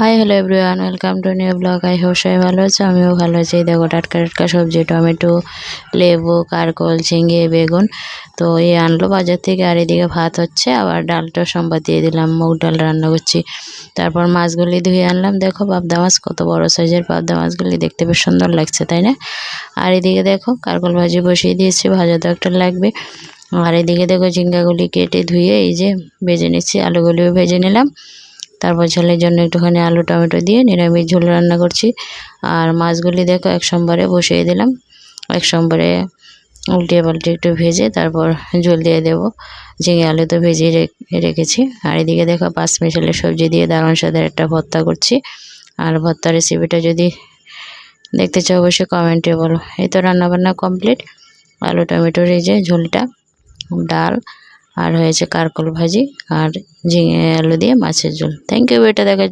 Hi hello everyone, welcome to new blog. I hope সবাই ভালো আছে, আমিও ভালো আছি। দেখো টাটকা টাটকা সবজি, টমেটো, লেবু, কারকল, ঝিঙে, বেগুন তো এই আনলো বাজার থেকে। আর এদিকে ভাত হচ্ছে, আবার ডালটা সম্বাদ দিয়ে দিলাম, মুগ ডাল রান্না করছি। তারপর মাছগুলি ধুয়ে আনলাম। দেখো পাবদা মাছ, কত বড় সাইজের পাবদা মাছগুলি, দেখতে বেশ সুন্দর লাগছে তাই না? আর এদিকে দেখো কারকল ভাজি বসিয়ে দিয়েছি, ভাজা তো একটা লাগবে। আর এদিকে দেখো ঝিঙ্গাগুলি কেটে ধুয়ে এই যে ভেজে নিচ্ছি, আলুগুলিও ভেজে নিলাম। তারপর ঝোলের জন্য একটুখানি আলু টমেটো দিয়ে নিরামিষ ঝোল রান্না করছি। আর মাছগুলি দেখো এক সম্বরে বসিয়ে দিলাম, এক সম্বরে উল্টিয়ে পাল্টে একটু ভেজে তারপর ঝোল দিয়ে দেবো। ঝিঙে আলু তো ভেজে রেখেছি। আর এদিকে দেখো পাঁচ মিশালি সবজি দিয়ে দারুণ স্বাদের একটা ভর্তা করছি। আর ভর্তা রেসিপিটা যদি দেখতে চাও অবশ্যই কমেন্টে বলো। এই তো রান্নাবান্না কমপ্লিট। আলু টমেটোর এই যে ঝোলটা, ডাল, আর হয়েছে কারকল ভাজি, আর ঝিঙে আলু দিয়ে মাছের ঝোল। থ্যাংক ইউ, এটা দেখা